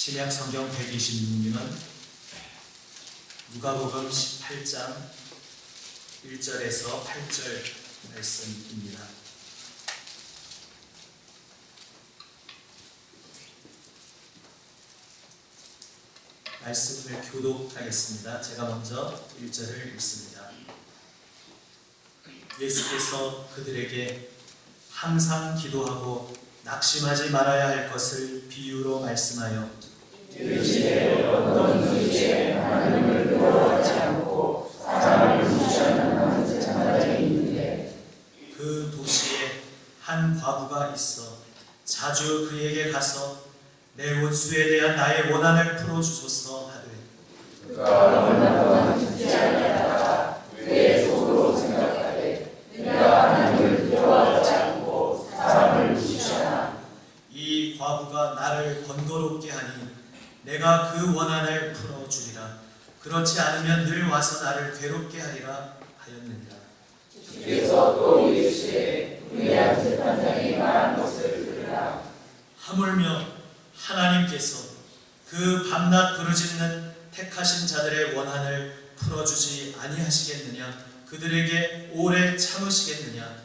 신약 성경 126면은 누가복음 18장 1절에서 8절 말씀입니다. 말씀을 교독하겠습니다. 제가 먼저 1절을 읽습니다. 예수께서 그들에게 항상 기도하고 낙심하지 말아야 할 것을 비유로 말씀하여 이르시되 어떤 도시에 하나님을 두려워하지 않고 사람을 무시하는 한 장자들이 있는데 그 도시에 한 과부가 있어 자주 그에게 가서 내 원수에 대한 나의 원한을 풀어주소서 하되 그가 얼마 동안 듣지 아니하다가 그의 속으로 생각하되 내가 하나님을 두려워하지 않고 사람을 무시하나 이 과부가 나를 번거롭게 하니 내가 그 원한을 풀어주리라. 그렇지 않으면 늘 와서 나를 괴롭게 하리라 하였느니라. 주께서 또 이르시되 우리의 재판장이 말한 것을 들으라. 하물며 하나님께서 그 밤낮 부르짖는 택하신 자들의 원한을 풀어주지 아니하시겠느냐? 그들에게 오래 참으시겠느냐?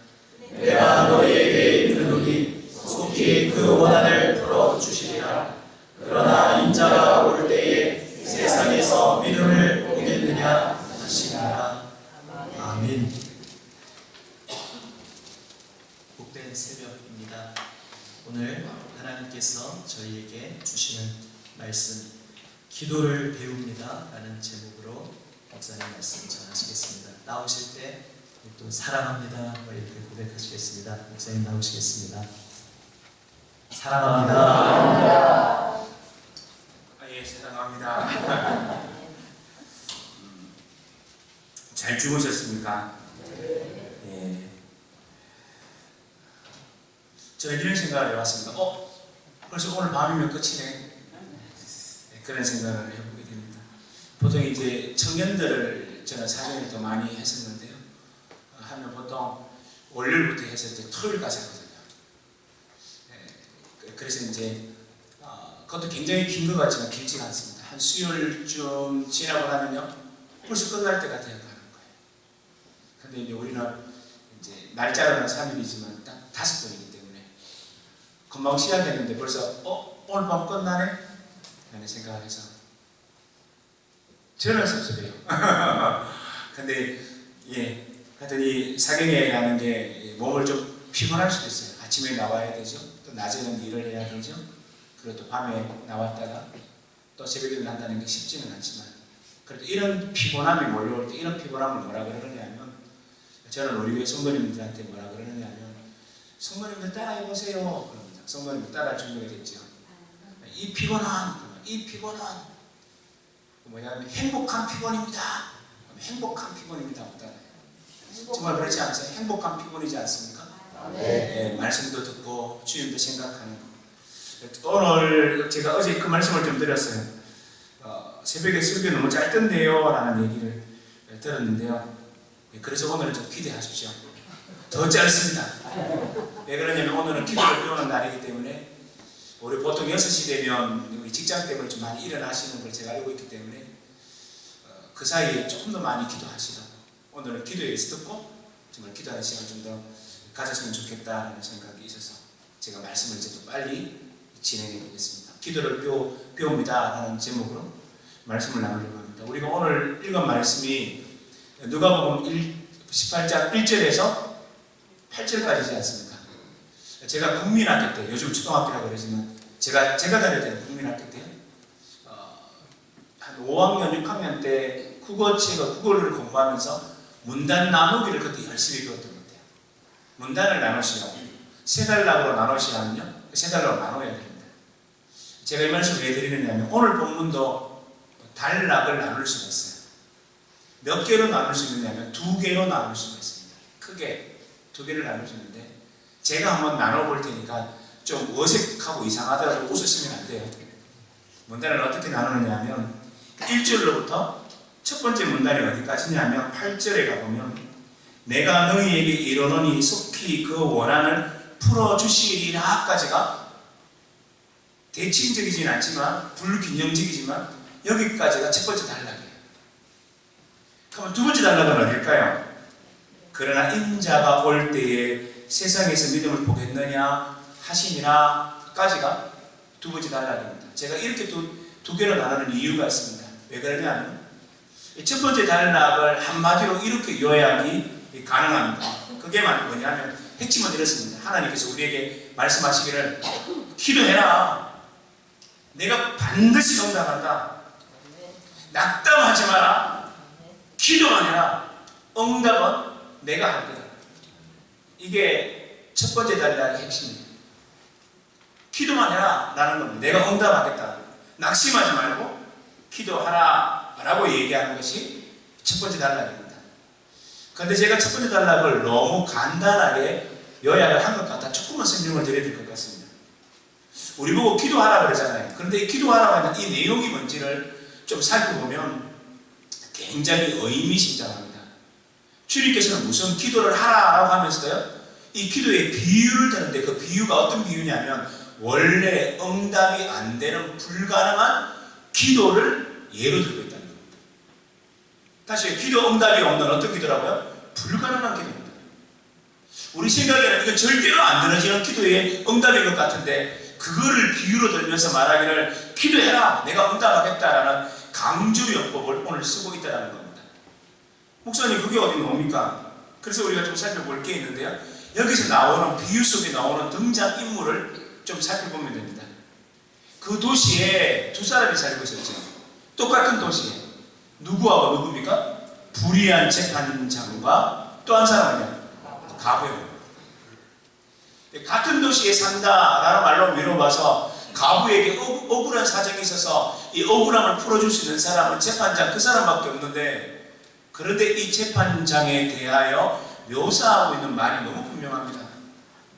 내가 너희에게 이르노니 속히 그 원한을 풀어주시리라. 그러나 인자가 올 때에 세상에서 믿음을 보겠느냐 하시니라. 아멘. 복된 새벽입니다. 오늘 하나님께서 저희에게 주시는 말씀 기도를 배웁니다 라는 제목으로 목사님 말씀 전하시겠습니다. 나오실 때 또 사랑합니다 이렇게 고백하시겠습니다. 목사님 나오시겠습니다. 사랑합니다. 예, 사랑합니다. 잘 주무셨습니까? 예. 저 이런 생각을 해봤습니다. 벌써 오늘 밤이면 끝이네. 네, 그런 생각을 해보게 됩니다. 보통 이제 청년들을 저는 사전에 더 많이 했었는데요. 하면 보통 월요일부터 해서 이제 토요일까지 하거든요. 그래서 이제 그것도 굉장히 긴 것 같지만 길지가 않습니다. 한 수요일쯤 지나고 나면요 벌써 끝날 때가 되어가는 거예요. 근데 이제 우리는 이제 날짜로는 3일이지만 딱 5번이기 때문에 금방 시작했는데 벌써 오늘 밤 끝나네? 라는 생각을 해서 저는 섭섭해요. 근데 예, 하여튼 이 사경회라는 게 몸을 좀 피곤할 수도 있어요. 아침에 나와야 되죠. 또 낮에는 일을 해야 되죠. 그리고 또 밤에 나왔다가 또 새벽에 난다는 게 쉽지는 않지만 그래도 이런 피곤함이 몰려올 때 이런 피곤함을 뭐라 그러느냐면 저는 우리 교회 성도님들한테 뭐라 그러느냐면 성도님들 따라해보세요. 그럽니다. 성도님들 따라할 준비가 됐죠. 이 피곤한 뭐냐면 행복한 피곤입니다. 행복한 피곤입니다. 정말 그렇지 않으세요? 행복한 피곤이지 않습니까? 네, 말씀도 듣고 주님도 생각하는 거. 오늘 제가 어제 그 말씀을 좀 드렸어요. 새벽에 설교 너무 짧던데요 라는 얘기를 들었는데요. 그래서 오늘은 좀 기대하십시오. 더 짧습니다. 왜 그러냐면 오늘은 기도를 배우는 날이기 때문에 우리 보통 6시 되면 우리 직장 때문에 좀 많이 일어나시는 걸 제가 알고 있기 때문에 그 사이에 조금 더 많이 기도하시라고 오늘은 기도에 의해서 듣고 정말 기도하는 시간 좀 더 가졌으면 좋겠다는 생각이 있어서 제가 말씀을 이제 또 빨리 진행해 보겠습니다. 기도를 배웁니다 라는 제목으로 말씀을 나누려고 합니다. 우리가 오늘 읽은 말씀이 누가복음 18장 1절에서 8절까지지 않습니까? 제가 국민학교 때, 요즘 초등학교라고 그러지만 제가 다닐 때는 국민학교 때요. 한 5학년, 6학년 때 국어를 공부하면서 문단 나누기를 그때 열심히 배웠던 것 같아요. 문단을 나누시라고 3단락으로 나누시라면요 3단락으로 나눠야 됩니다. 제가 이 말씀을 왜 드리느냐면 오늘 본문도 단락을 나눌 수가 있어요. 몇 개로 나눌 수 있느냐면 2개로 나눌 수가 있습니다. 크게 2개를 나눌 수 있는데 제가 한번 나눠볼 테니까 좀 어색하고 이상하더라도 웃으시면 안 돼요. 문단을 어떻게 나누느냐면 1절로부터 첫 번째 문단이 어디까지냐면 8절에 가보면 내가 너희에게 이르노니 속히 그 원한을 풀어주시리라까지가 대칭적이진 않지만 불균형적이지만 여기까지가 첫 번째 단락이에요. 그러면 두 번째 단락은 어딜까요? 그러나 인자가 올 때에 세상에서 믿음을 보겠느냐 하시니라까지가 두 번째 단락입니다. 제가 이렇게 두 개로 나누는 이유가 있습니다. 왜 그러냐면 첫 번째 단락을 한마디로 이렇게 요약이 가능합니다. 그게 뭐냐면 핵심은 이렇습니다. 하나님께서 우리에게 말씀하시기를 기도해라. 내가 반드시 응답한다. 낙담하지 마라. 기도만 해라. 응답은 내가 할 거다. 이게 첫 번째 단락의 핵심입니다. 기도만 해라 라는 겁니다. 내가 응답하겠다. 낙심하지 말고 기도하라 라고 얘기하는 것이 첫 번째 단락입니다. 그런데 제가 첫 번째 단락을 너무 간단하게 요약을 한 것 같아 조금만 설명을 드려야 될 것 같습니다. 우리 보고 기도하라 그러잖아요. 그런데 이 기도하라고 하는 이 내용이 뭔지를 좀 살펴보면 굉장히 의미심장합니다. 주님께서는 무슨 기도를 하라라고 하면서도요, 이 기도의 비유를 드는데 그 비유가 어떤 비유냐면 원래 응답이 안 되는 불가능한 기도를 예로 들고 있다는 겁니다. 다시 기도 응답이 없는 어떤 기도라고요? 불가능한 기도입니다. 우리 생각에는 이건 절대로 안 들어지는 기도의 응답인 것 같은데 그거를 비유로 들면서 말하기를 기도해라 내가 응답하겠다라는 강조용법을 오늘 쓰고 있다는 겁니다. 목사님 그게 어디 뭡니까? 그래서 우리가 좀 살펴볼 게 있는데요. 여기서 나오는 비유 속에 나오는 등장인물을 좀 살펴보면 됩니다. 그 도시에 두 사람이 살고 있었죠. 똑같은 도시에 누구하고 누구입니까? 불의한 재판장과 또 한 사람은요? 가부예요. 같은 도시에 산다라는 말로 미뤄봐서 가부에게 억울한 사정이 있어서 이 억울함을 풀어줄 수 있는 사람은 재판장 그 사람밖에 없는데 그런데 이 재판장에 대하여 묘사하고 있는 말이 너무 분명합니다.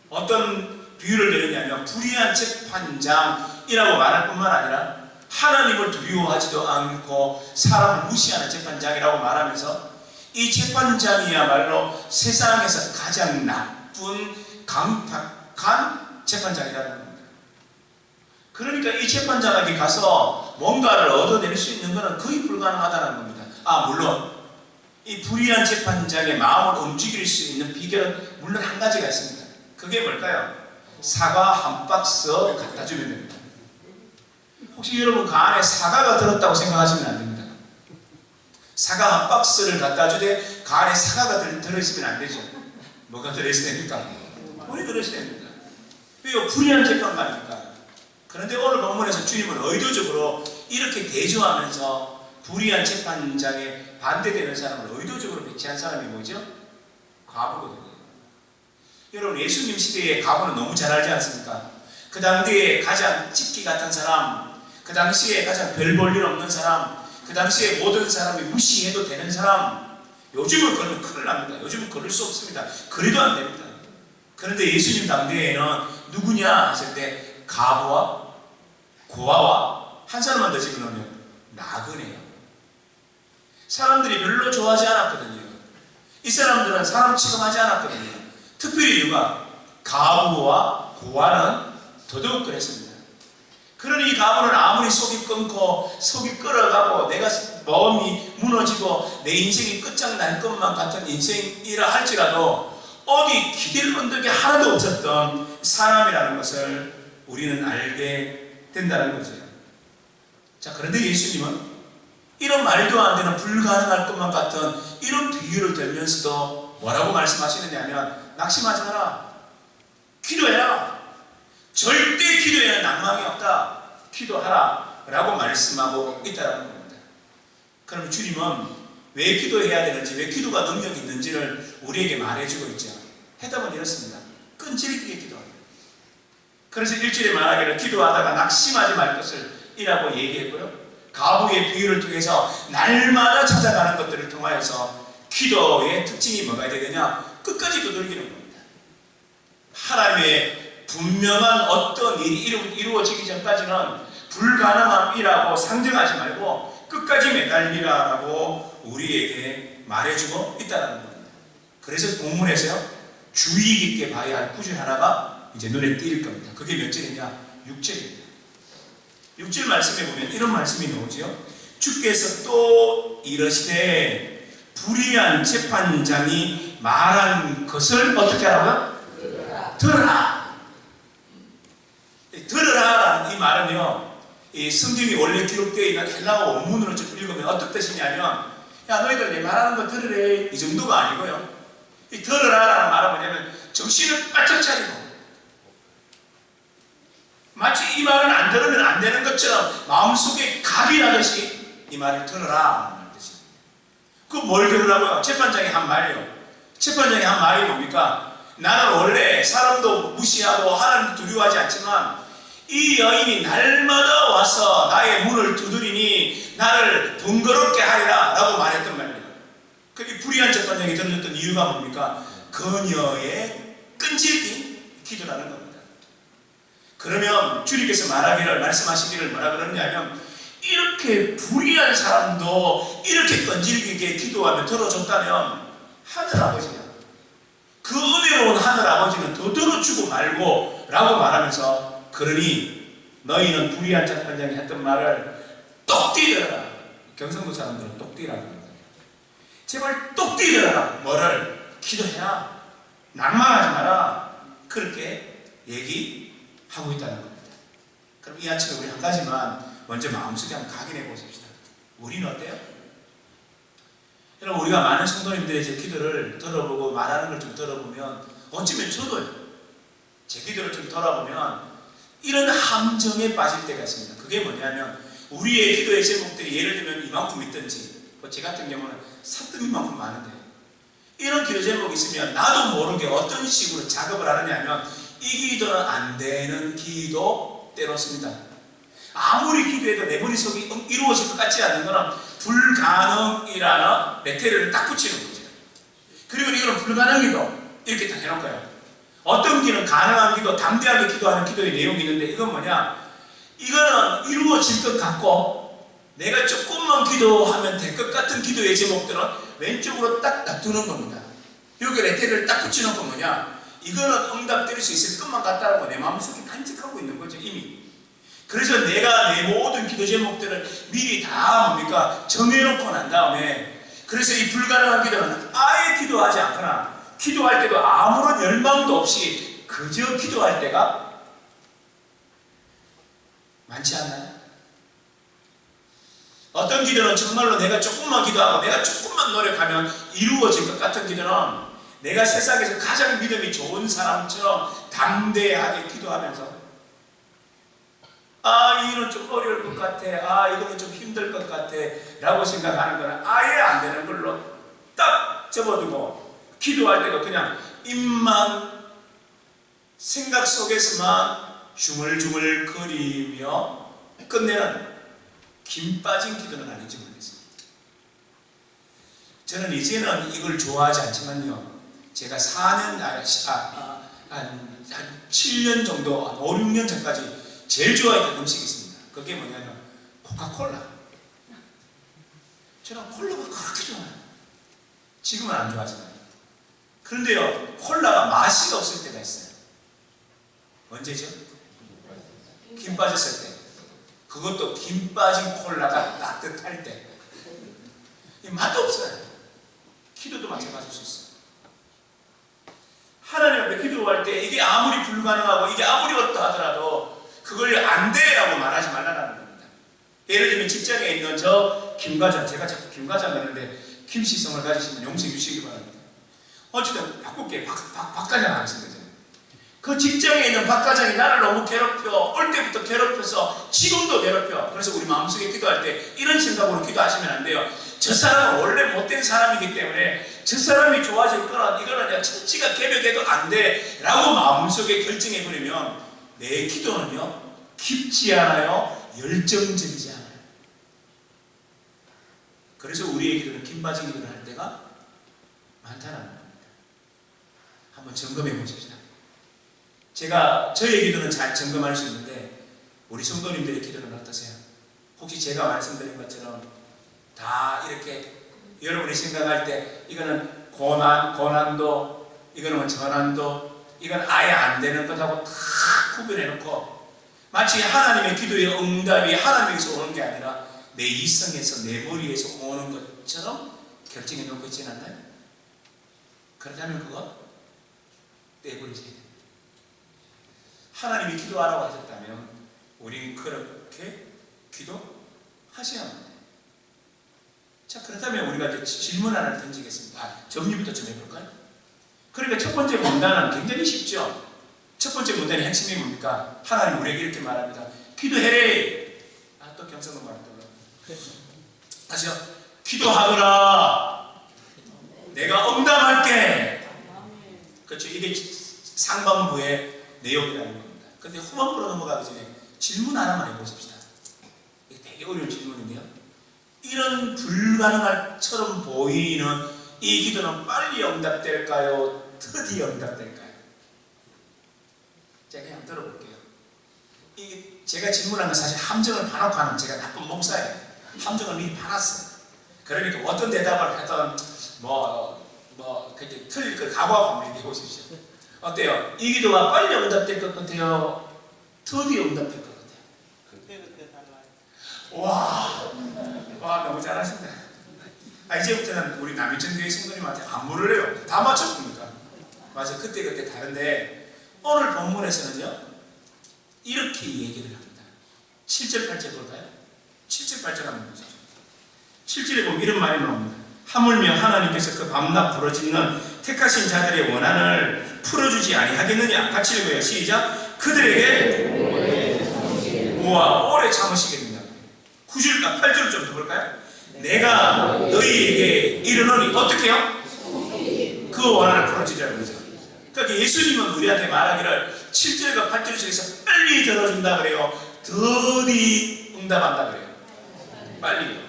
어떤 비유를 내렸냐면 불의한 재판장이라고 말할 뿐만 아니라 하나님을 두려워하지도 않고 사람을 무시하는 재판장이라고 말하면서 이 재판장이야말로 세상에서 가장 나쁜 강팍한 재판장이라는 겁니다. 그러니까 이 재판장에게 가서 뭔가를 얻어낼 수 있는 것은 거의 불가능하다는 겁니다. 물론 이 불의한 재판장의 마음을 움직일 수 있는 비결은 물론 한 가지가 있습니다. 그게 뭘까요? 사과 한 박스 갖다 주면 됩니다. 혹시 여러분 그 안에 사과가 들었다고 생각하시면 안 됩니다. 사과 한 박스를 갖다 주되 그 안에 사과가 들어있으면 안 되죠. 뭐가 들어있어야 됩니까? 돈이 들어있어야 됩니다. 왜요? 불의한 재판관이니까. 그런데 오늘 본문에서 주님은 의도적으로 이렇게 대조하면서 불의한 재판장에 반대되는 사람을 의도적으로 배치한 사람이 뭐죠? 과부거든요. 여러분 예수님 시대의 과부는 너무 잘 알지 않습니까? 그 당대에 가장 찍기 같은 사람, 그 당시에 가장 별 볼 일 없는 사람, 그 당시에 모든 사람이 무시해도 되는 사람. 요즘은 그러면 큰일 납니다. 요즘은 그럴 수 없습니다. 그래도 안 됩니다. 그런데 예수님 당대에는 누구냐 했을 때 가부와 고아와 한 사람만 더 집어넣으면 나그네요. 사람들이 별로 좋아하지 않았거든요. 이 사람들은 사람 취급하지 않았거든요. 특별히 누가? 가부와 고아는 더더욱 그랬습니다. 그러니 이 가부는 아무리 속이 끊고 속이 끓어가고 내가 마음이 무너지고 내 인생이 끝장날 것만 같은 인생이라 할지라도 어디 기댈 언덕이 하나도 없었던 사람이라는 것을 우리는 알게 된다는 거죠. 자, 그런데 예수님은 이런 말도 안 되는 불가능할 것만 같은 이런 비유를 들면서도 뭐라고 말씀하시느냐면 낙심하지 마라. 기도해라. 절대 기도에는 낭망이 없다. 기도하라 라고 말씀하고 있다는 겁니다. 그럼 주님은 왜 기도해야 되는지, 왜 기도가 능력이 있는지를 우리에게 말해주고 있죠. 해답은 이렇습니다. 끈질기게 기도합니다. 그래서 1절에 말하기를 기도하다가 낙심하지 말 것을 이라고 얘기했고요. 가부의 비유를 통해서 날마다 찾아가는 것들을 통하여서 기도의 특징이 뭐가 되느냐? 끝까지 두들기는 겁니다. 하나님의 분명한 어떤 일이 이루어지기 전까지는 불가능함이라고 상정하지 말고 끝까지 매달리라라고 우리에게 말해주고 있다는 겁니다. 그래서 본문에서요, 주의 깊게 봐야 할 구절 하나가 이제 눈에 띄일 겁니다. 그게 몇 절이냐? 6절입니다. 6절 말씀에 보면 이런 말씀이 나오죠. 주께서 또 이러시되 불의한 재판장이 말한 것을 어떻게 하라고요? 들으라. 들으라라는 이 말은요, 이 성경이 원래 기록되어 있는 헬라어 원문으로 좀 읽으면 어떤 뜻이냐면, 야 너희들 내 말하는 거 들으래, 이 정도가 아니고요. 이 들으라라는 말은 뭐냐면 정신을 바짝 차리고, 마치 이 말은 안 들으면 안 되는 것처럼 마음속에 각이 나듯이 이 말을 들으라라는 뜻입니다. 그 뭘 들으라고요? 재판장이 한 말이요. 재판장이 한 말이 뭡니까? 나는 원래 사람도 무시하고 하나님도 두려워하지 않지만 이 여인이 날마다 와서 나의 문을 두드리니 나를 번거롭게 하리라 라고 말했단 말이에요. 그게 불의한 재판장이 들어줬던 이유가 뭡니까? 그녀의 끈질긴 기도라는 겁니다. 그러면 주님께서 말씀하시기를 뭐라 그러냐면, 이렇게 불의한 사람도 이렇게 끈질기게 기도하며 들어줬다면 하늘 아버지야, 그 은혜로운 하늘 아버지는 더 들어주고 말고 라고 말하면서, 그러니 너희는 불의한 재판장이 했던 말을 똑띠 들어라. 경상도 사람들은 똑띠라고 합니다. 제발 똑띠 들어라. 뭐를? 기도해라, 낭만하지 마라, 그렇게 얘기하고 있다는 겁니다. 그럼 이 아침에 우리 한 가지만 먼저 마음속에 한번 각인해 보십시다. 우리는 어때요? 여러분, 우리가 많은 성도님들의 제 기도를 들어보고 말하는 걸 좀 들어보면, 어쩌면 저도요, 제 기도를 좀 들어보면 이런 함정에 빠질 때가 있습니다. 그게 뭐냐면, 우리의 기도의 제목들이 예를 들면 이만큼 있든지, 제 같은 경우는 산더미만큼 많은데, 이런 기도 제목이 있으면 나도 모르게 어떤 식으로 작업을 하느냐면, 이 기도는 안 되는 기도 때로습니다. 아무리 기도해도 내 머릿속이 이루어질 것 같지 않는 것은 불가능이라는 레테르를 딱 붙이는 거죠. 그리고 이거는 불가능이도 이렇게 딱 해놓은 거예요. 어떤 기는 가능한 기도, 담대하게 기도하는 기도의 내용이 있는데, 이건 뭐냐? 이거는 이루어질 것 같고 내가 조금만 기도하면 될 것 같은 기도의 제목들은 왼쪽으로 딱 놔두는 겁니다. 여기 레테르를 딱 붙여놓고 뭐냐? 이거는 응답될 수 있을 것만 같다라고 내 마음속에 간직하고 있는 거죠, 이미. 그래서 내가 내 모든 기도 제목들을 미리 다 뭡니까? 정해놓고 난 다음에, 그래서 이 불가능한 기도는 아예 기도하지 않거나, 기도할 때도 아무런 열망도 없이 그저 기도할 때가 많지 않나요? 어떤 기도는 정말로 내가 조금만 기도하고 내가 조금만 노력하면 이루어질 것 같은 기도는, 내가 세상에서 가장 믿음이 좋은 사람처럼 담대하게 기도하면서, 이거는 좀 어려울 것 같아, 이거는 좀 힘들 것 같아 라고 생각하는 거는 아예 안 되는 걸로 딱 접어두고, 기도할 때도 그냥 입만, 생각 속에서만 중얼중얼 거리며 끝내는 김 빠진 기도는 아닌지 모르겠습니다. 저는 이제는 이걸 좋아하지 않지만요, 제가 4년, 한 7년 정도, 한 5, 6년 전까지 제일 좋아했던 음식이 있습니다. 그게 뭐냐면 코카콜라. 저는 콜라가 그렇게 좋아요. 지금은 안 좋아하지만. 그런데요, 콜라가 맛이 없을 때가 있어요. 언제죠? 김 빠졌을 때. 그것도 김 빠진 콜라가 따뜻할 때. 맛도 없어요. 기도도 마찬가지일 수 있어요. 하나님 앞에 기도할 때 이게 아무리 불가능하고 이게 아무리 어떠하더라도 그걸 안 돼라고 말하지 말라는 겁니다. 예를 들면 직장에 있는 저 김과장, 제가 자꾸 김과장 하는데 김씨성을 가지시면 용서 주시기 바랍니다. 어쨌든 바꿀게, 박과장 하겠습니다. 그 직장에 있는 박과장이 나를 너무 괴롭혀, 올 때부터 괴롭혀서 지금도 괴롭혀. 그래서 우리 마음속에 기도할 때 이런 생각으로 기도하시면 안 돼요. 저 사람은 원래 못된 사람이기 때문에 저 사람이 좋아질 거는 이거는 그냥 천지가 개벽해도 안 돼 라고 마음속에 결정해버리면 내 기도는요, 깊지 않아요, 열정적이지 않아요. 그래서 우리의 기도는 김빠진 기도를 할 때가 많다는 겁니다. 한번 점검해 보십시다. 제가 저의 기도는 잘 점검할 수 있는데 우리 성도님들의 기도는 어떠세요? 혹시 제가 말씀드린 것처럼 다 이렇게 여러분이 생각할 때 이거는 고난도, 이거는 전환도, 이건 아예 안 되는 것하고 다 구분해 놓고 마치 하나님의 기도의 응답이 하나님에게서 오는 게 아니라 내 이성에서 내 머리에서 오는 것처럼 결정해 놓고 있지 않나요? 그렇다면 그거 떼버리셔야 됩니다. 하나님이 기도하라고 하셨다면 우린 그렇게 기도하셔야만 해요. 자, 그렇다면 우리가 이제 질문 하나를 던지겠습니다. 정리부터 좀 해볼까요? 그러니까 첫 번째 문단은 굉장히 쉽죠. 첫 번째 문단의 핵심이 뭡니까? 하나님 우리에게 이렇게 말합니다. 기도해래. 또 경성은 말했다고요. 다시요. 기도하거라. 내가 응답할게. 그렇죠. 이게 상반부의 내용이라는 겁니다. 그런데 후반부로 넘어가기 전에 질문 하나만 해보십시다. 이게 되게 어려운 질문인데요. 이런 불가능할처럼 보이는 이 기도는 빨리 응답될까요? 더디 응답될까요? 제가 그냥 들어볼게요. 이게 제가 질문한 건 사실 함정을 봐놓고 하는 제가 나쁜 목사예요. 함정을 미리 봐놨어요. 그러니까 어떤 대답을 하든 그렇게 틀릴 걸 각오하고 한번 해보십시오. 어때요? 이 기도가 빨리 응답될 것 같아요? 더디 응답될 것 같아요? 그때 달라요. 와 너무 잘하신다. 이제부터는 우리 남일천 교회 성도님한테 안무를 해요. 다 맞췄으니까. 맞아, 그때 다른데 오늘 본문에서는요 이렇게 얘기를 합니다. 7절 8절 볼까요? 7절 8절 한번 보시죠. 7절에 보면 이런 말이 나옵니다. 하물며 하나님께서 그 밤낮 부러지는 택하신 자들의 원한을 풀어주지 아니하겠느냐. 같이 읽어요. 시작. 그들에게 오래 참으시겠느냐. 9절과 8절 좀 더 볼까요? 내가 너희에게 이르노니 어떻게 해요? 그 원한을 풀어주자는 거죠. 그러니까 예수님은 우리한테 말하기를 7절과 8절 중에서 빨리 들어준다 그래요? 더디 응답한다 그래요? 빨리요.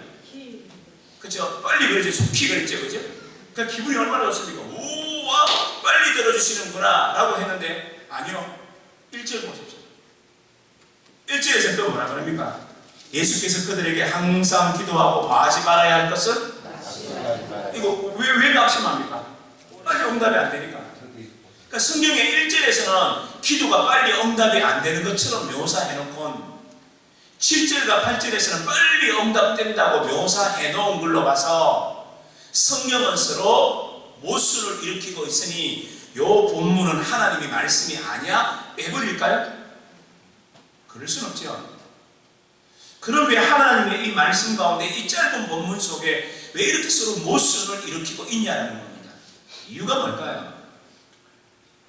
그렇죠? 빨리 그러죠. 속히 그랬죠. 그죠? 그러니까 기분이 얼마나 좋습니까? 우와 빨리 들어주시는구나 라고 했는데 아니요. 1절 보십시오. 1절에서 또 뭐라 그럽니까? 예수께서 그들에게 항상 기도하고 과하지 말아야 할 것은 이거 왜 낙심합니까? 빨리 응답이 안 되니까. 그러니까 성경의 1절에서는 기도가 빨리 응답이 안 되는 것처럼 묘사해놓고 7절과 8절에서는 빨리 응답된다고 묘사해 놓은 걸로 봐서 성경은 서로 모순을 일으키고 있으니 요 본문은 하나님의 말씀이 아니야? 빼버릴까요? 그럴 순 없죠. 그럼 왜 하나님의 이 말씀 가운데 이 짧은 본문 속에 왜 이렇게 서로 모순을 일으키고 있냐는 겁니다. 이유가 뭘까요?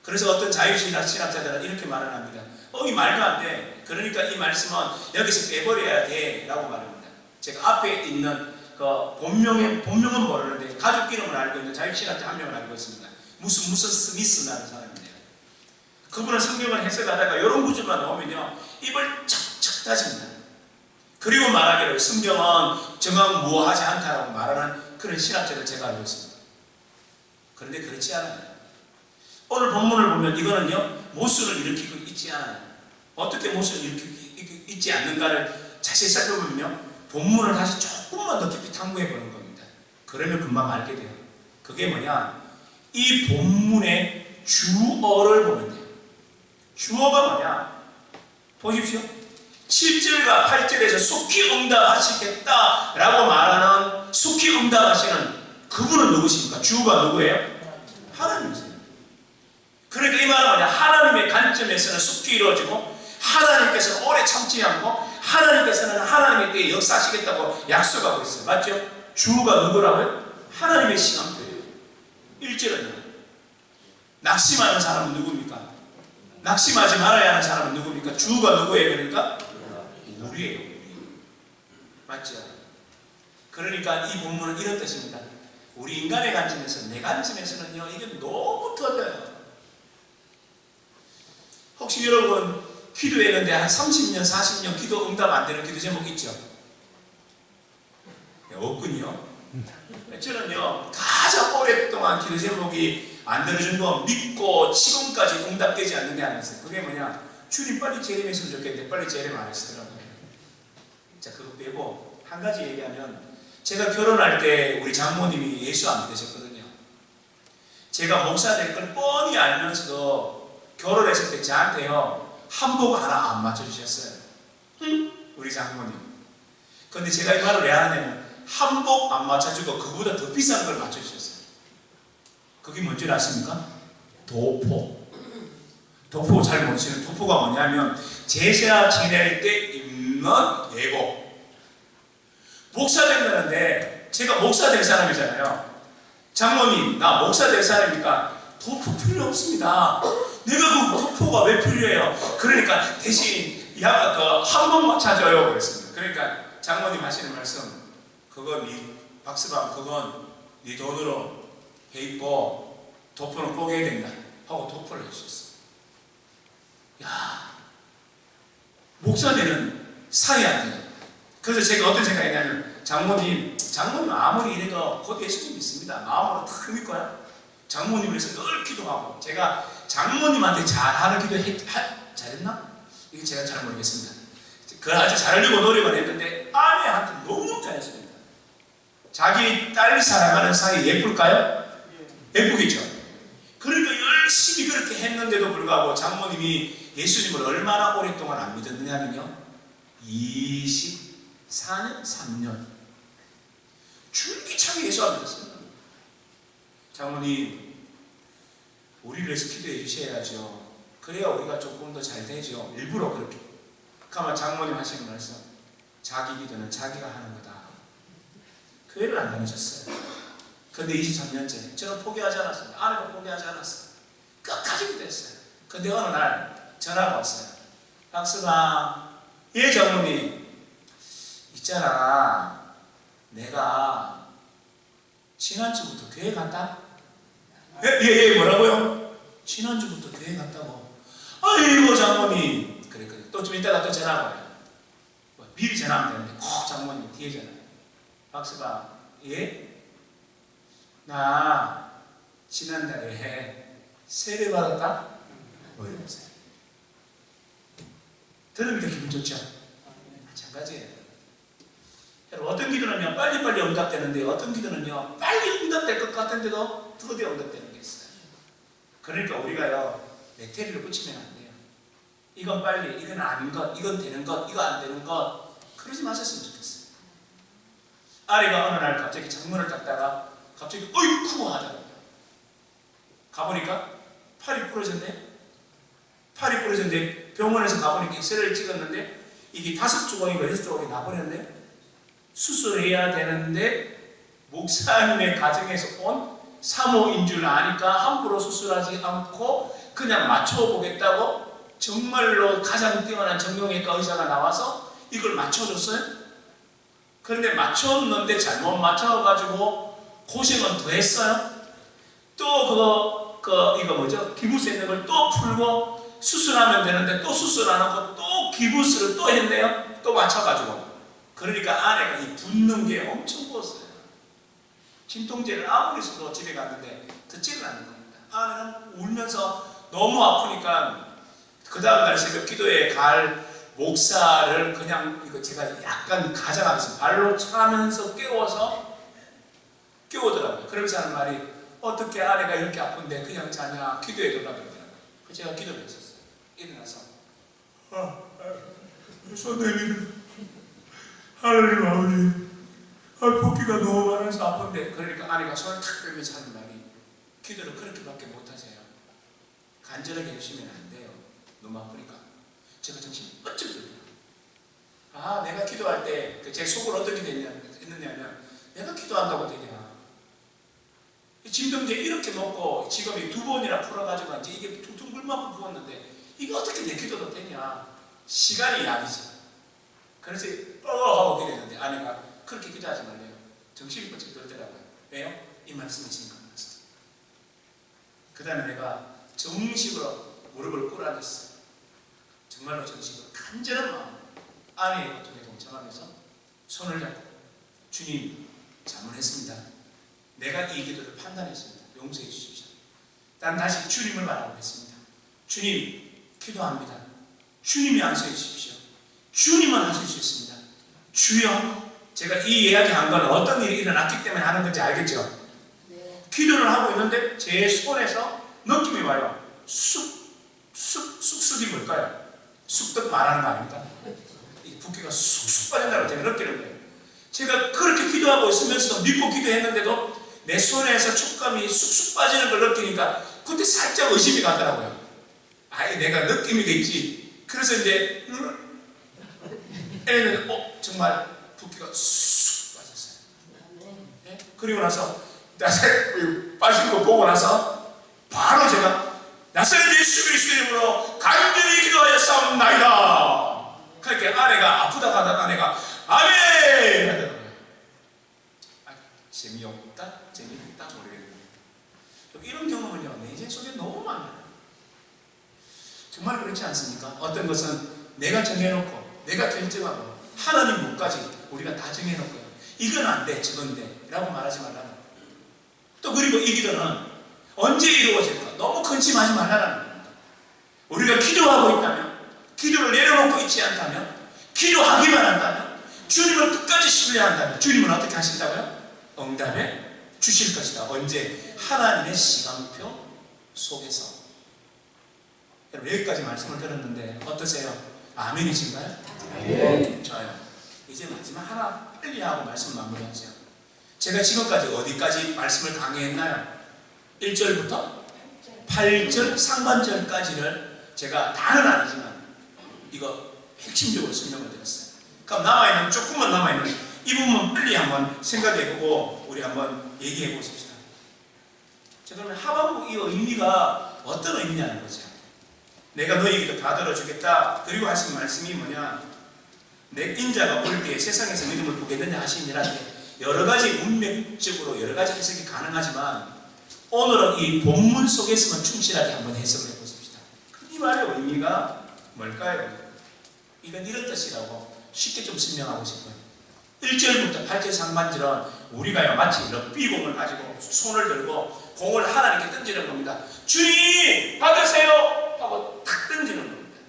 그래서 어떤 자유신학자들은 이렇게 말을 합니다. 이 말도 안 돼. 그러니까 이 말씀은 여기서 빼버려야 돼 라고 말합니다. 제가 앞에 있는 그 본명은 모르는데 가족 이름을 알고 있는 자유신학자 한 명을 알고 있습니다. 무슨 스미스라는 사람인데요. 그분은 성경을 해석하다가 이런 구절만 나오면요 입을 척척 다집니다. 그리고 말하기를 성경은 정확 무하지 않다라고 말하는 그런 신학자를 제가 알고 있습니다. 그런데 그렇지 않아요. 오늘 본문을 보면 이거는요 모순을 일으키고 있지 않아요. 어떻게 모순을 일으키고 있지 않는가를 자세히 살펴보면요 본문을 다시 조금만 더 깊이 탐구해 보는 겁니다. 그러면 금방 알게 돼요. 그게 뭐냐? 이 본문의 주어를 보면 돼요. 주어가 뭐냐? 보십시오. 7절과 8절에서 속히 응답하시겠다라고 말하는 속히 응답하시는 그분은 누구십니까? 주가 누구예요? 하나님이세요. 그러니까 이 말은 뭐냐? 하나님의 관점에서는 속히 이루어지고 하나님께서는 오래 참지 않고 하나님께서는 하나님의 때에 역사하시겠다고 약속하고 있어요. 맞죠? 주가 누구라고요? 하나님의 시간표예요. 1절은요. 낙심하는 사람은 누굽니까? 낙심하지 말아야 하는 사람은 누굽니까? 주가 누구예요? 그러니까 우리예요. 맞죠? 그러니까 이 본문은 이런 뜻입니다. 우리 인간의 관점에서 내 관점에서는요 이게 너무 터져요. 혹시 여러분 기도했는데 한 30년 40년 기도 응답 안 되는 기도 제목 있죠? 네, 없군요. 저는요 가장 오랫동안 기도 제목이 안 들어준 거 믿고 지금까지 응답되지 않는 게 하나 있어요. 그게 뭐냐? 주님 빨리 재림했으면 좋겠는데 빨리 재림 안 하시더라고요. 자 그거 빼고 한 가지 얘기하면 제가 결혼할 때 우리 장모님이 예수 안 믿으셨거든요. 제가 목사 될 걸 뻔히 알면서도 결혼했을 때 저한테요 한복 하나 안 맞춰주셨어요. 우리 장모님. 근데 제가 이 말을 왜 하냐면 한복 안 맞춰주고 그보다 더 비싼 걸 맞춰주셨어요. 그게 뭔지 아십니까? 도포. 도포 잘 모르시는 도포가 뭐냐면 제사 지낼 때 입는 예복. 목사 된다는데 제가 목사 될 사람이잖아요. 장모님, 나 목사 될 사람이니까 도포 필요 없습니다. 내가 그 도포가 왜 필요해요? 그러니까 대신 한 번만 찾아요 그랬습니다. 그러니까 장모님 하시는 말씀, 그건 네 박스방, 그건 네 돈으로 해 입고 도포는 꼭 해야 된다 하고 도포를 해주셨어요. 야, 목사 되는 사이한테. 그래서 제가 어떤 생각이냐면 장모님 아무리 이래도 곧 예수님 믿습니다. 마음으로 탁 믿고요. 장모님을 위해서 늘 기도하고, 제가 장모님한테 잘하는 기도 잘했나? 이게 제가 잘 모르겠습니다. 그걸 아주 잘하려고 노력을 했는데 아내한테 너무너무 잘했습니다. 자기 딸 사랑하는 사이 예쁠까요? 예쁘겠죠? 그러니까 열심히 그렇게 했는데도 불구하고 장모님이 예수님을 얼마나 오랫동안 안 믿었느냐면요, 24년, 3년 줄기차게 예수 안 믿었어요. 장모님, 우리를 위해서 기도해 주셔야죠. 그래야 우리가 조금 더 잘 되죠. 일부러 그렇게. 그러면 장모님 하시는 말씀, 자기 기도는 자기가 하는 거다. 교회를 안 다니셨어요. 근데 23년째 저는 포기하지 않았습니다. 아내가 포기하지 않았어요. 끝까지 기도했어요. 근데 어느 날 전화가 왔어요. 박스방, 예 장모님, 있잖아, 내가 지난주부터 교회 갔다. 예, 뭐라고요? 지난주부터 교회 갔다고. 아이고 장모님. 그래. 또 좀 이따가 또 전화가 와요. 미리 전화하면 되는데 꼭 장모님 뒤에 전화해요. 박스방, 예? 나 지난달에 세례 받았다? 뭐 이러면서요. 들으니까 기분 좋죠? 마찬가지예요. 어떤 기도는요 빨리빨리 응답되는데 어떤 기도는요 빨리 응답될 것 같은데도 드디어 응답되는 게 있어요. 그러니까 우리가요 메테리를 붙이면 안 돼요. 이건 빨리, 이건 아닌 것, 이건 되는 것, 이거 안 되는 것, 그러지 마셨으면 좋겠어요. 아리가 어느 날 갑자기 창문을 닫다가 갑자기 어이쿠 하더라고요. 가보니까 팔이 부러졌네. 팔이 부러졌는데 병원에서 가보니까 엑스레이를 찍었는데 이게 5조각인가 6조각이 나버렸네. 수술해야 되는데 목사님의 가정에서 온 사모인 줄 아니까 함부로 수술하지 않고 그냥 맞춰보겠다고 정말로 가장 뛰어난 정형외과 의사가 나와서 이걸 맞춰줬어요. 그런데 맞췄는데 잘못 맞춰가지고 고생은 더 했어요. 또 이거 뭐죠? 기부스 있는 걸 또 풀고 수술하면 되는데 또 수술 안 하고 또 기부스를 또 했네요. 또 맞춰가지고. 그러니까 아내가 이 붓는 게 엄청 부었어요. 진통제를 아무리 써도 집에 갔는데 듣지를 않는 겁니다. 아내는 울면서 너무 아프니까 그 다음날 새벽 기도에 갈 목사를 그냥 이거 제가 약간 가장하면서 발로 차면서 깨우더라고요. 그러면서 하는 말이, 어떻게 아내가 이렇게 아픈데 그냥 자냐, 기도해 달라고 그러더라고요. 그래서 제가 기도를 했었어요. 일어나서 선생님, 하나님 아버지, 붓기가 너무 많아서 아픈데. 그러니까 아내가 손을 탁 빼면서 하는 말이, 기도를 그렇게밖에 못하세요. 간절하게 해주시면 안 돼요. 너무 아프니까. 제가 정신이 번쩍 들어요. 내가 기도할 때 제 속을 어떻게 했느냐면, 내가 기도한다고 되냐. 진통제 이렇게 먹고 지금 2번이나 풀어가지고 이제 이게 퉁퉁 불만큼 부었는데 이게 어떻게 내 기도도 되냐. 시간이 약이지. 그래서 하고 기도했는데 아내가 그렇게 기도하지 말래요. 정신이 번쩍 들더라고요. 왜요? 이 말씀이 있으니까. 그 다음에 내가 정식으로 무릎을 꿇어앉았어요. 정말로 정식으로 간절한 마음 아내의 고통에 동참하면서 손을 잡고, 주님, 잘못했습니다. 내가 이 기도를 판단했습니다. 용서해 주십시오. 난 다시 주님을 바라보겠습니다. 주님, 기도합니다. 주님이 안수해 주십시오. 주님은 하실 수 있습니다. 주여, 제가 이 이야기한 건 어떤 일이 일어났기 때문에 하는 건지 알겠죠? 네. 기도를 하고 있는데 제 손에서 느낌이 와요. 쑥쑥이 뭘까요? 쑥떡 말하는 거 아닙니까? 이 붓기가 쑥쑥 빠진다고 제가 느끼는 거예요. 제가 그렇게 기도하고 있으면서도 믿고 기도했는데도 내 손에서 촉감이 쑥쑥 빠지는 걸 느끼니까 그때 살짝 의심이 가더라고요. 아예 내가 느낌이겠지. 그래서 이제 애는 정말 붓기가 쑥 빠졌어요. 네? 그리고 나서 빠진 거 보고 나서 바로 제가 나사렛 예수 그리스도의 이름으로 간절히 기도하여 싸움나이다. 그러니까 아내가 아프다고 하다가 아내가 아멘 하더라고요. 재미없다? 재미있다? 모르겠네요. 이런 경험은요, 내 인생 속에 너무 많아요. 정말 그렇지 않습니까? 어떤 것은 내가 정해놓고, 내가 결정하고, 하나님 못까지 우리가 다 정해놓고요. 이건 안 돼, 저건 돼. 라고 말하지 말라는 거예요. 또 그리고 이 기도는 언제 이루어질까? 너무 근심하지 말라는 겁니다. 우리가 기도하고 있다면, 기도를 내려놓고 있지 않다면, 기도하기만 한다면, 주님을 끝까지 신뢰한다면, 주님은 어떻게 하신다고요? 응답해 주실 것이다. 언제? 하나님의 시간표 속에서. 여러분 여기까지 말씀을 들었는데 어떠세요? 아멘이신가요? 아멘. 좋아요. 이제 마지막 하나 빨리 하고 말씀 마무리하죠. 제가 지금까지 어디까지 말씀을 강의했나요? 1절부터 8절 상반절까지를 제가 다는 아니지만 이거 핵심적으로 설명을 드렸어요. 그럼 남아있는 조금만 남아있는 이 부분 빨리 한번 생각해보고 우리 한번 얘기해 보십시다. 자, 그러면 하반부 이 의미가 어떤 의미냐는 거죠. 내가 너희 기도 다 들어주겠다. 그리고 하신 말씀이 뭐냐? 내 인자가 올 때에 세상에서 믿음을 보겠느냐 하시니라. 여러 가지 문맥적으로 여러 가지 해석이 가능하지만 오늘은 이 본문 속에서만 충실하게 한번 해석을 해보십시다. 이 말의 의미가 뭘까요? 이건 이런 뜻이라고 쉽게 좀 설명하고 싶어요. 1절부터 8절 상반절은 우리가요 마치 럭비공을 가지고 손을 들고 공을 하나님께 던지는 겁니다. 주님 받으세요 하고 탁 던지는 겁니다.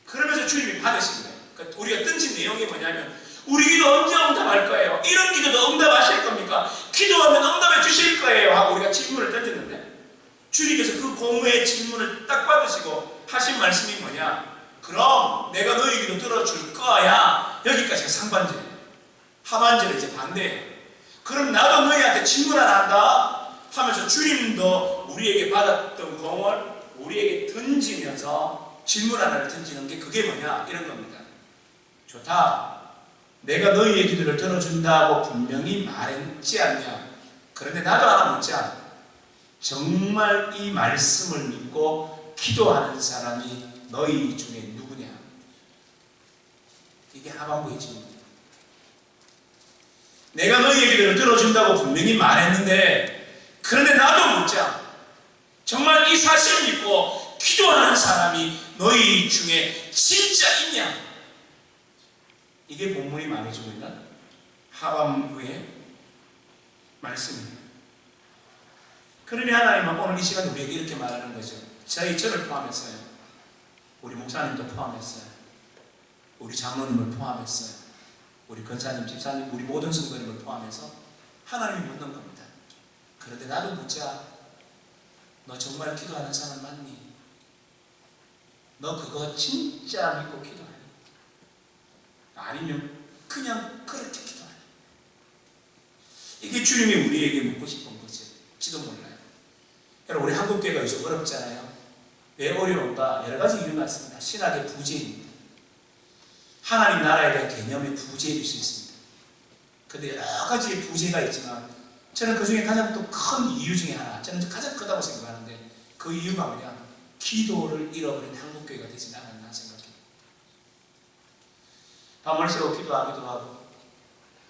그러면서 주님이 받으신 거예요. 그러니까 우리가 던진 내용이 뭐냐면 우리 기도 언제 응답할 거예요? 이런 기도도 응답하실 겁니까? 기도하면 응답해 주실 거예요 하고 우리가 질문을 던졌는데 주님께서 그 공의 질문을 딱 받으시고 하신 말씀이 뭐냐? 그럼 내가 너희 기도 들어줄 거야. 여기까지가 상반절이에요. 하반절은 이제 반대예요. 그럼 나도 너희한테 질문 하나 한다 하면서 주님도 우리에게 받았던 공을 우리에게 던지면서 질문 하나를 던지는 게 그게 뭐냐 이런 겁니다. 좋다. 내가 너희의 기도를 들어준다고 분명히 말했지 않냐. 그런데 나도 하나 묻자. 정말 이 말씀을 믿고 기도하는 사람이 너희 중에 누구냐? 이게 하반부의 질문입니다. 내가 너희의 기도를 들어준다고 분명히 말했는데 그런데 나도 묻자. 정말 이 사실을 믿고 기도하는 사람이 너희 중에 진짜 있냐? 이게 본문이 말해주고 있는 하반부의 말씀입니다. 그러니 하나님은 오늘 이 시간에 우리에게 이렇게 말하는 거죠. 저를 포함했어요. 우리 목사님도 포함했어요. 우리 장로님을 포함했어요. 우리 권사님, 집사님, 우리 모든 성도님을 포함해서 하나님이 묻는 겁니다. 그런데 나도 묻자. 너 정말 기도하는 사람 맞니? 너 그거 진짜 믿고 기도하니? 아니면 그냥 그렇게 기도하니? 이게 주님이 우리에게 묻고 싶은 거죠. 지도 몰라요. 여러분 우리 한국교회가 요즘 어렵잖아요. 왜 어려운가? 여러 가지 이유가 있습니다. 신학의 부재입니다. 하나님 나라에 대한 개념의 부재일 수 있습니다. 그런데 여러 가지 부재가 있지만 저는 그 중에 가장 또 큰 이유 중에 하나, 저는 가장 크다고 생각하는데 그 이유가 뭐냐? 기도를 잃어버린 한국교회가 되지 않았나 생각해요. 밤을 새워 기도하기도 하고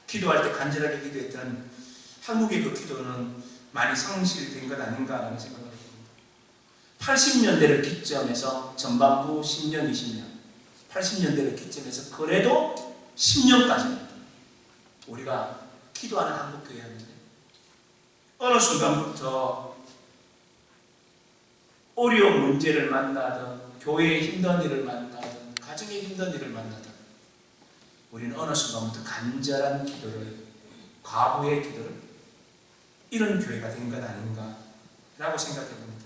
기도할 때 간절하게 기도했던 한국의 그 기도는 많이 상실된 것 아닌가라는 생각을 해봅니다. 80년대를 기점해서 전반부 10년, 20년 80년대를 기점해서 그래도 10년까지 우리가 기도하는 한국교회였는데 어느 순간부터 어려운 문제를 만나든 교회에 힘든 일을 만나든 가정에 힘든 일을 만나든 우리는 어느 순간부터 간절한 기도를 과부의 기도를 이런 교회가 된 것 아닌가 라고 생각해 봅니다.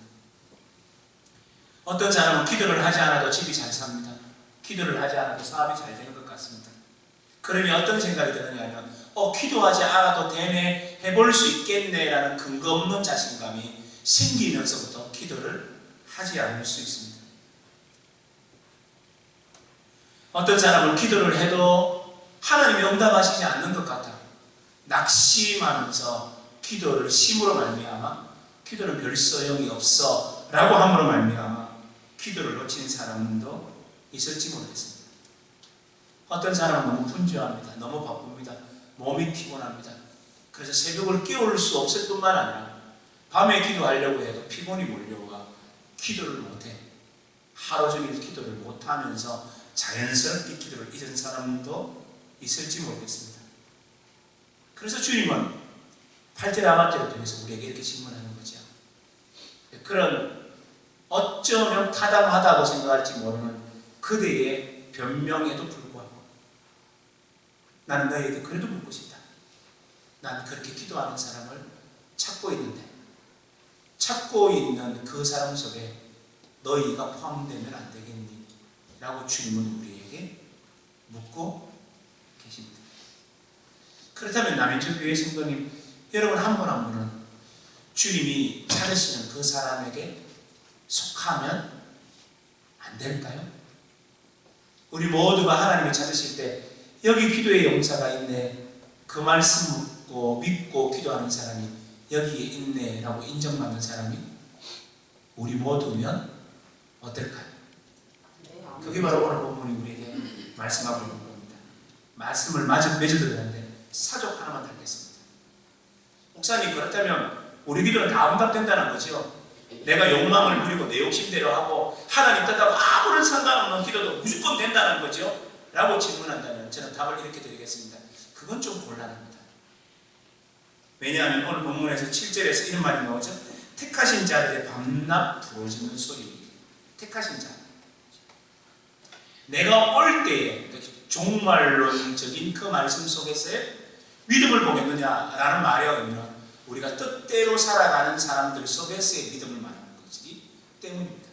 어떤 사람은 기도를 하지 않아도 집이 잘 삽니다. 기도를 하지 않아도 사업이 잘 되는 것 같습니다. 그러니 어떤 생각이 드느냐면 기도하지 않아도 되네, 해볼 수 있겠네라는 근거 없는 자신감이 생기면서부터 기도를 하지 않을 수 있습니다. 어떤 사람은 기도를 해도 하나님이 응답하시지 않는 것 같아 낙심하면서 기도를 심으로 말미암아 기도는 별 소용이 없어 라고 함으로 말미암아 기도를 놓친 사람도 있을지 모르겠습니다. 어떤 사람은 너무 분주합니다. 너무 바쁩니다. 몸이 피곤합니다. 그래서 새벽을 깨울 수 없을 뿐만 아니라 밤에 기도하려고 해도 피곤이 몰려와 기도를 못해. 하루 종일 기도를 못하면서 자연스럽게 기도를 잊은 사람도 있을지 모르겠습니다. 그래서 주님은 8절 아마절을 통해서 우리에게 이렇게 질문하는 거죠. 그런 어쩌면 타당하다고 생각할지 모르는 그대의 변명에도 불구하고 나는 너희에게 그래도 묻고 싶다. 나는 그렇게 기도하는 사람을 찾고 있는데 찾고 있는 그 사람 속에 너희가 포함되면 안 되겠니? 라고 주님은 우리에게 묻고 계십니다. 그렇다면 남인천교회 성도님 여러분 한 분 한 분은 주님이 찾으시는 그 사람에게 속하면 안 될까요? 우리 모두가 하나님을 찾으실 때 여기 기도의 용사가 있네, 그 말씀 묻고 믿고 기도하는 사람이 여기에 있네 라고 인정받는 사람이 우리 모두면 어떨까요? 그게 바로 오늘 본문이 우리에게 말씀하고 있는 겁니다. 말씀을 마저 맺어드렸는데 사족 하나만 달겠습니다. 목사님 그렇다면 우리 기도는 다 응답된다는 거죠? 내가 욕망을 부리고 내 욕심대로 하고 하나님 뜻하고 아무런 상관없는 기도도 무조건 된다는 거죠? 라고 질문한다면 저는 답을 이렇게 드리겠습니다. 그건 좀 곤란합니다. 왜냐하면 오늘 본문에서 7절에서 이런 말이 나오죠. 택하신 자들의 밤낮 부어지는 소리. 택하신 자. 내가 올 때에 종말론적인 그 말씀 속에서의 믿음을 보겠느냐라는 말의 의미는 우리가 뜻대로 살아가는 사람들 속에서의 믿음을 말하는 것이기 때문입니다.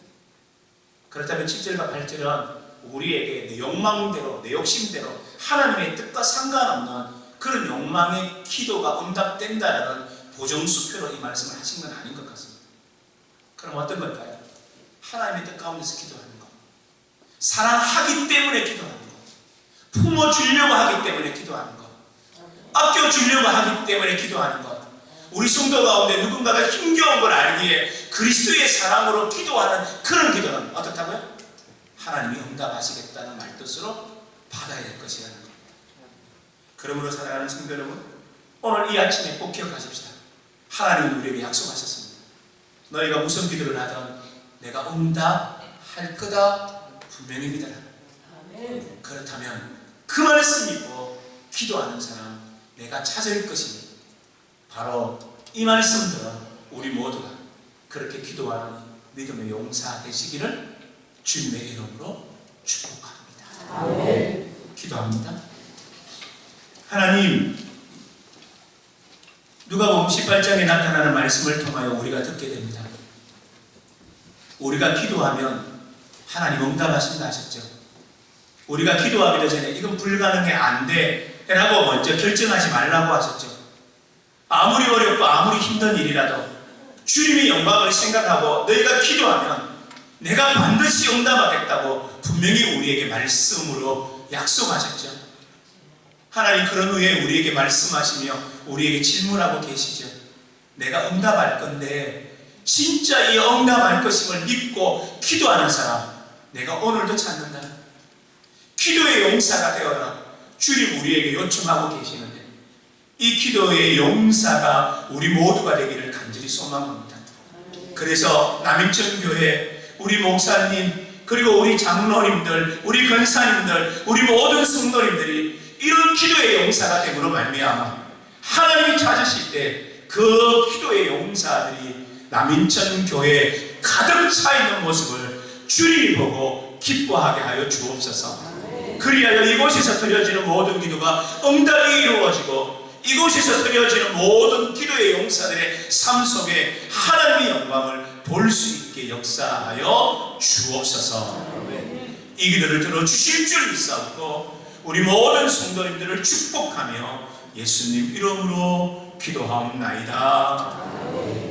그렇다면 7절과 8절은 우리에게 내 욕망대로 내 욕심대로 하나님의 뜻과 상관없는 그런 욕망의 기도가 응답된다는 보정수표로 이 말씀을 하신 건 아닌 것 같습니다. 그럼 어떤 걸까요? 하나님의 뜻 가운데서 기도하는 것, 사랑하기 때문에 기도하는 것, 품어주려고 하기 때문에 기도하는 것, 아껴주려고 하기 때문에 기도하는 것, 우리 성도 가운데 누군가가 힘겨운 걸 알기에 그리스도의 사랑으로 기도하는 그런 기도는 어떻다고요? 하나님이 응답하시겠다는 말뜻으로 받아야 될 것이라는 겁니다. 그러므로 사랑하는 성도 여러분, 오늘 이 아침에 꼭 기억하십시다. 하나님은 우리에게 약속하셨습니다. 너희가 무슨 기도를 하든 내가 응답할 거다 분명히 믿어라. 그렇다면 그 말씀 믿고 기도하는 사람 내가 찾을 것입니다. 바로 이 말씀들은 우리 모두가 그렇게 기도하는 믿음의 용사 되시기를 주님의 이름으로 축복합니다. 아멘. 기도합니다. 하나님, 누가복음 18장에 나타나는 말씀을 통하여 우리가 듣게 됩니다. 우리가 기도하면 하나님 응답하신다 하셨죠. 우리가 기도하기도 전에 이건 불가능해 안 돼 라고 먼저 결정하지 말라고 하셨죠. 아무리 어렵고 아무리 힘든 일이라도 주님의 영광을 생각하고 너희가 기도하면 내가 반드시 응답하겠다고 분명히 우리에게 말씀으로 약속하셨죠. 하나님 그런 후에 우리에게 말씀하시며 우리에게 질문하고 계시죠. 내가 응답할 건데 진짜 이 응답할 것임을 믿고 기도하는 사람 내가 오늘도 찾는다. 기도의 용사가 되어라. 주님 우리에게 요청하고 계시는데 이 기도의 용사가 우리 모두가 되기를 간절히 소망합니다. 그래서 남인천교회 우리 목사님 그리고 우리 장로님들 우리 권사님들 우리 모든 성도님들이 이런 기도의 용사가 됨으로 말미암아 하나님이 찾으실 때 그 기도의 용사들이 남인천교회에 가득 차 있는 모습을 주님이 보고 기뻐하게 하여 주옵소서. 그리하여 이곳에서 드려지는 모든 기도가 응답이 이루어지고 이곳에서 드려지는 모든 기도의 용사들의 삶 속에 하나님의 영광을 볼 수 있게 역사하여 주옵소서. 이 기도를 들어주실 줄 믿사옵고 우리 모든 성도님들을 축복하며 예수님 이름으로 기도하옵나이다.